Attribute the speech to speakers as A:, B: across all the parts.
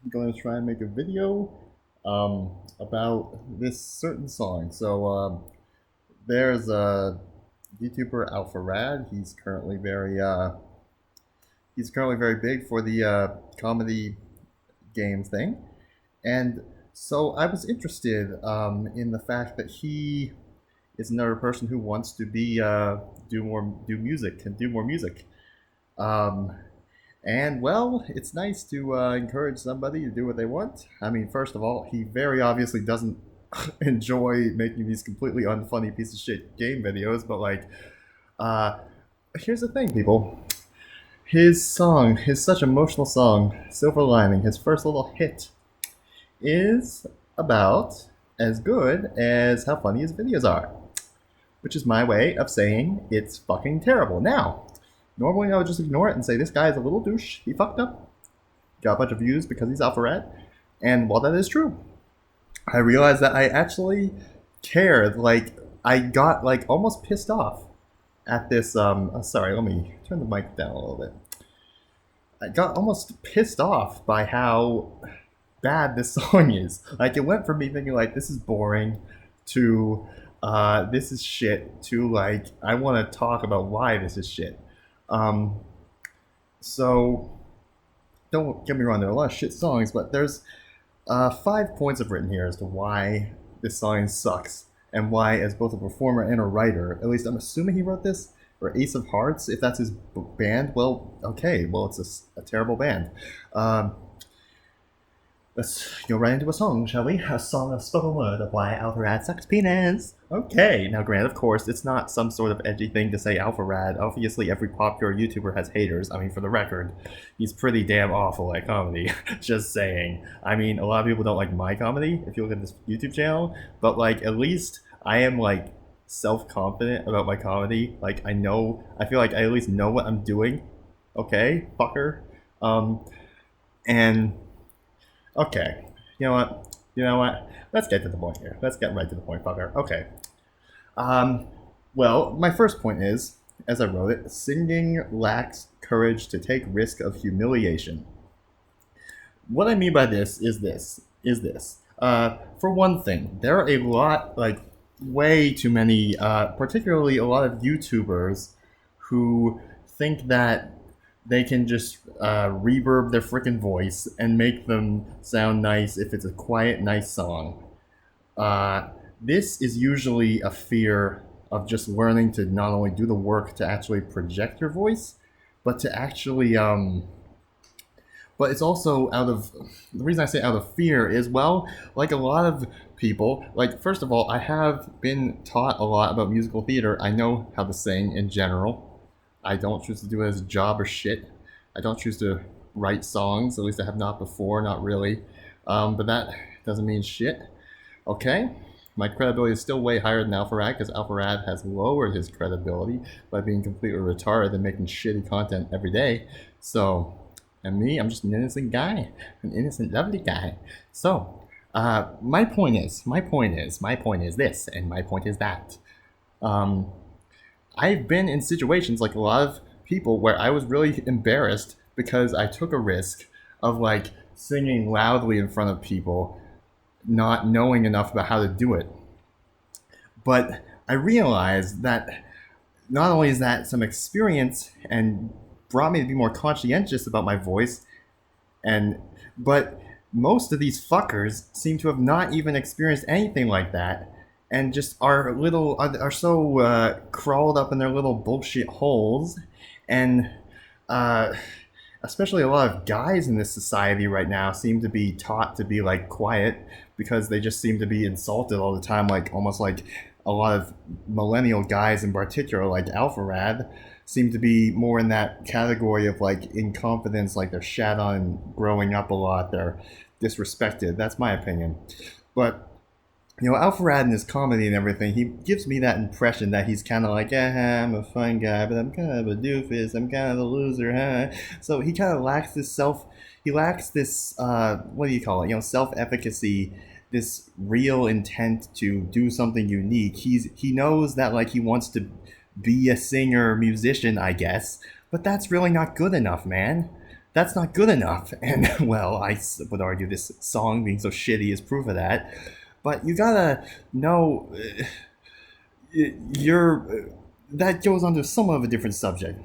A: I'm going to try and make a video about this certain song. There's a YouTuber Alpharad. He's currently very big for the comedy game thing, and so I was interested in the fact that he is another person who wants to be do music and do more music. Um, And well, it's nice to encourage somebody to do what they want. I mean, first of all, he very obviously doesn't enjoy making these completely unfunny piece of shit game videos, but uh, here's the thing, people. His such emotional song, Silver Lining, his first little hit, is about as good as how funny his videos are, which is my way of saying it's fucking terrible. Now, normally I would just ignore it and say this guy is a little douche. He fucked up. Got a bunch of views because he's Alpharad. And while that is true, I realized that I actually cared. Like, I got like almost pissed off at this. Sorry, let me turn the mic down a little bit. I got almost pissed off by how bad this song is. Like, it went from me thinking like this is boring to this is shit to like I want to talk about why this is shit. Um, so don't get me wrong, there are a lot of shit songs, but there's 5 points I've written here as to why this song sucks and why, as both a performer and a writer, at least I'm assuming he wrote this, or Ace of Hearts, if that's his band, well, okay, well, it's a terrible band. Um, Let's go right into a song, shall we? A song of spoken word of why Alpharad sucks penis. Okay, now granted, of course, it's not some sort of edgy thing to say Alpharad. Obviously, every popular YouTuber has haters. I mean, for the record, he's pretty damn awful at comedy. Just saying. I mean, a lot of people don't like my comedy, if you look at this YouTube channel, but like, at least I am like self-confident about my comedy. Like, I feel like I at least know what I'm doing. Okay, fucker. Um, and Okay. You know what? You know what? Let's get to the point here. Let's get right to the point, fucker. Okay. Um, well, my first point is, as I wrote it, singing lacks courage to take risk of humiliation. What I mean by this. For one thing, there are a lot, like, way too many, particularly a lot of YouTubers who think that they can just reverb their freaking voice and make them sound nice if it's a quiet, nice song. Uh, this is usually a fear of just learning to not only do the work to actually project your voice, but to actually but it's also out of the reason I say out of fear is, well, like a lot of people, like, first of all, I have been taught a lot about musical theater. I know how to sing in general. I don't choose to do it as a job or shit. I don't choose to write songs, at least I have not before, not really. But that doesn't mean shit. Okay, my credibility is still way higher than Alpharad because Alpharad has lowered his credibility by being completely retarded and making shitty content every day. So, and me, I'm just an innocent guy, an innocent, lovely guy. So, my point is this, and my point is that. Um, I've been in situations like a lot of people where I was really embarrassed because I took a risk of like singing loudly in front of people, not knowing enough about how to do it. But I realized that not only is that some experience and brought me to be more conscientious about my voice, and but most of these fuckers seem to have not even experienced anything like that, and just are so crawled up in their little bullshit holes, and uh, especially a lot of guys in this society right now seem to be taught to be like quiet because they just seem to be insulted all the time, like almost like a lot of millennial guys in particular, like Alpharad, seem to be more in that category of like incompetence, like they're shat on growing up a lot, they're disrespected. That's my opinion. But Alpharad in his comedy and everything, he gives me that impression that he's kind of like, I'm a fun guy, but I'm kind of a doofus. I'm kind of a loser, huh? So he kind of lacks he lacks this, what do you call it? Self-efficacy, this real intent to do something unique. He knows that like he wants to be a singer, musician, I guess, but that's really not good enough, man. that's not good enough. And well, I would argue this song being so shitty is proof of that. But you gotta know, you're that goes on to somewhat of a different subject.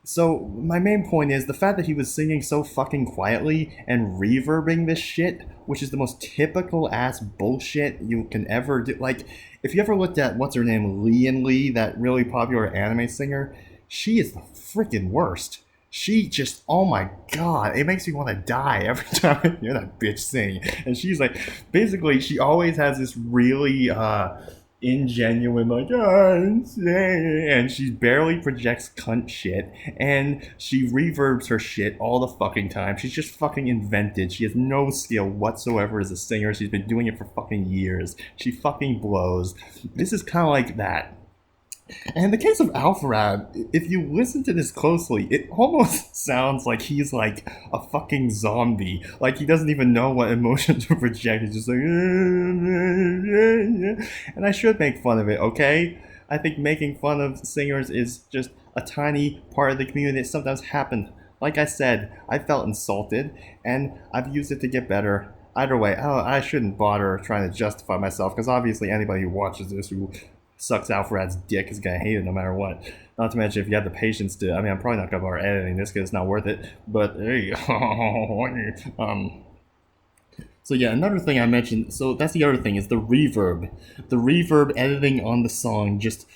A: So my main point is the fact that he was singing so fucking quietly and reverbing this shit, which is the most typical ass bullshit you can ever do. Like, if you ever looked at what's her name, Lee, that really popular anime singer, she is the freaking worst. She just, oh my god, it makes me want to die every time I hear that bitch sing. And she's like, basically, she always has this really ingenuine, like, and she barely projects cunt shit, and she reverbs her shit all the fucking time. She's just fucking invented. She has no skill whatsoever as a singer. She's been doing it for fucking years. She fucking blows. This is kind of like that. And in the case of Alpharad, if you listen to this closely, it almost sounds like he's like a fucking zombie. Like he doesn't even know what emotion to project. He's just like, and I should make fun of it, okay? I think making fun of singers is just a tiny part of the community that sometimes happens. Like I said, I felt insulted, and I've used it to get better. Either way, I shouldn't bother trying to justify myself, because obviously anybody who watches this who sucks Alpharad's dick is gonna hate it no matter what. Not to mention if you have the patience to. I mean, I'm probably not gonna bother editing this because it's not worth it. But hey, So yeah, another thing I mentioned. So that's the other thing is the reverb. The reverb editing on the song just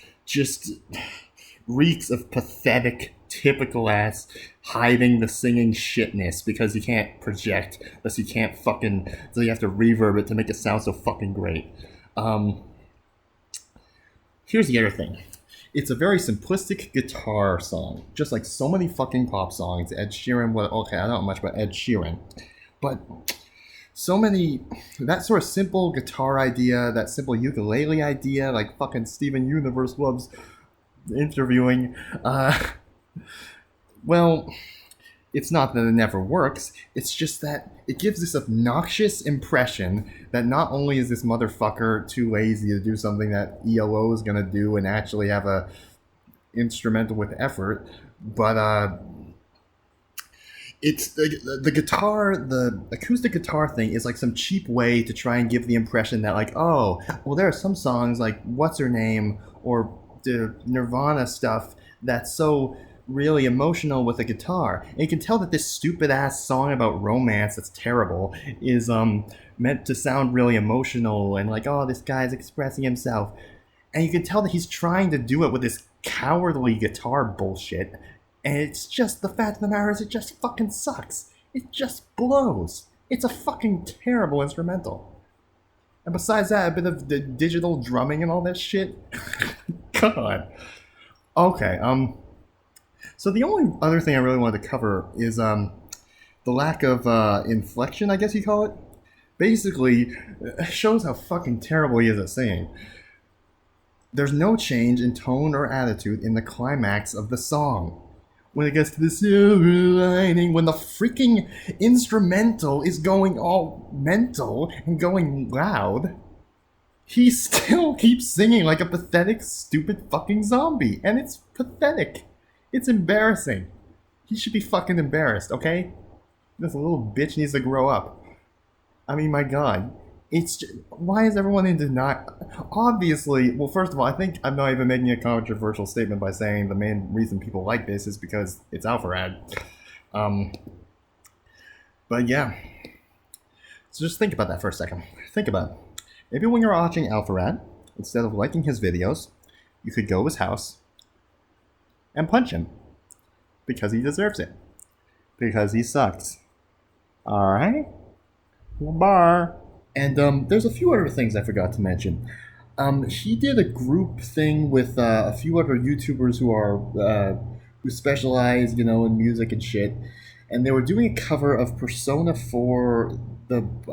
A: reeks of pathetic, typical ass hiding the singing shitness because you can't project, thus you can't fucking. So you have to reverb it to make it sound so fucking great. Here's the other thing. It's a very simplistic guitar song, just like so many fucking pop songs. Ed Sheeran, okay, I don't know much about Ed Sheeran, but so many, that sort of simple guitar idea, that simple ukulele idea, like fucking Steven Universe loves interviewing, well, it's not that it never works, it's just that it gives this obnoxious impression that not only is this motherfucker too lazy to do something that ELO is gonna do and actually have a instrumental with effort, but it's the guitar, the acoustic guitar thing is like some cheap way to try and give the impression that like, oh, well there are some songs like What's Her Name or the Nirvana stuff that's so really emotional with a guitar. And you can tell that this stupid ass song about romance that's terrible is meant to sound really emotional and like, oh, this guy's expressing himself. And you can tell that he's trying to do it with this cowardly guitar bullshit. And it's just, the fact of the matter is it just fucking sucks. It just blows. It's a fucking terrible instrumental. And besides that, a bit of the digital drumming and all that shit. God. Okay, so the only other thing I really wanted to cover is the lack of inflection, I guess you call it. Basically, it shows how fucking terrible he is at singing. There's no change in tone or attitude in the climax of the song. When it gets to the silver lining, when the freaking instrumental is going all mental and going loud, he still keeps singing like a pathetic, stupid fucking zombie. And it's pathetic. It's embarrassing. He should be fucking embarrassed, okay? This little bitch needs to grow up. I mean, my god. It's just, why is everyone in denial? Obviously, well, first of all, I think I'm not even making a controversial statement by saying the main reason people like this is because it's Alpharad. But yeah. So just think about that for a second. Think about it. Maybe when you're watching Alpharad, instead of liking his videos, you could go to his house and punch him. Because he deserves it. Because he sucks. Alright? Bye. And there's a few other things I forgot to mention. He did a group thing with a few other YouTubers who are who specialize, in music and shit. And they were doing a cover of Persona 4,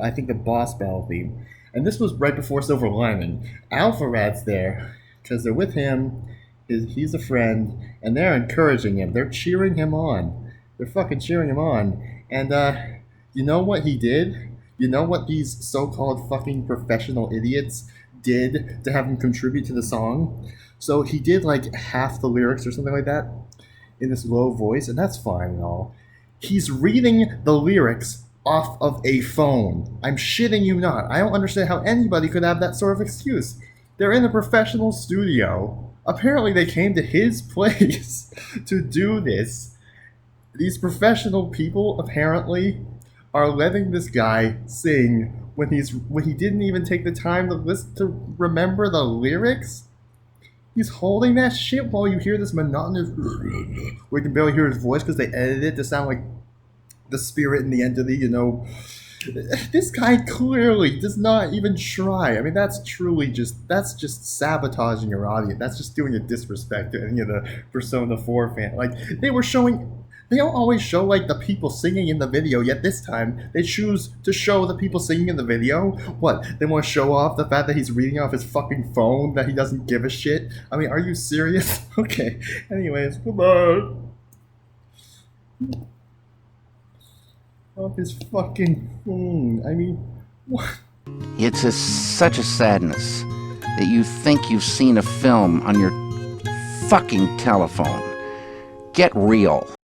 A: I think the Boss Battle theme. And this was right before Silver Lining. Alpharad's there because they're with him. He's a friend, and they're encouraging him. They're cheering him on. They're fucking cheering him on. And you know what he did? You know what these so-called fucking professional idiots did to have him contribute to the song? So he did like half the lyrics or something like that in this low voice, and that's fine and all. He's reading the lyrics off of a phone. I'm shitting you not. I don't understand how anybody could have that sort of excuse. They're in a professional studio. Apparently, they came to his place to do this. These professional people apparently are letting this guy sing when he didn't even take the time to listen to remember the lyrics. He's holding that shit while you hear this monotonous. We can barely hear his voice because they edited it to sound like the spirit and the entity, you know. This guy clearly does not even try. I mean, that's just sabotaging your audience. That's just doing a disrespect to any of the Persona 4 fans. Like they don't always show like the people singing in the video. Yet this time they choose to show the people singing in the video. What? They want to show off the fact that he's reading off his fucking phone, that he doesn't give a shit. I mean, are you serious? Okay. Anyways, goodbye. Off his fucking phone. I mean, what?
B: It's such a sadness that you think you've seen a film on your fucking telephone. Get real.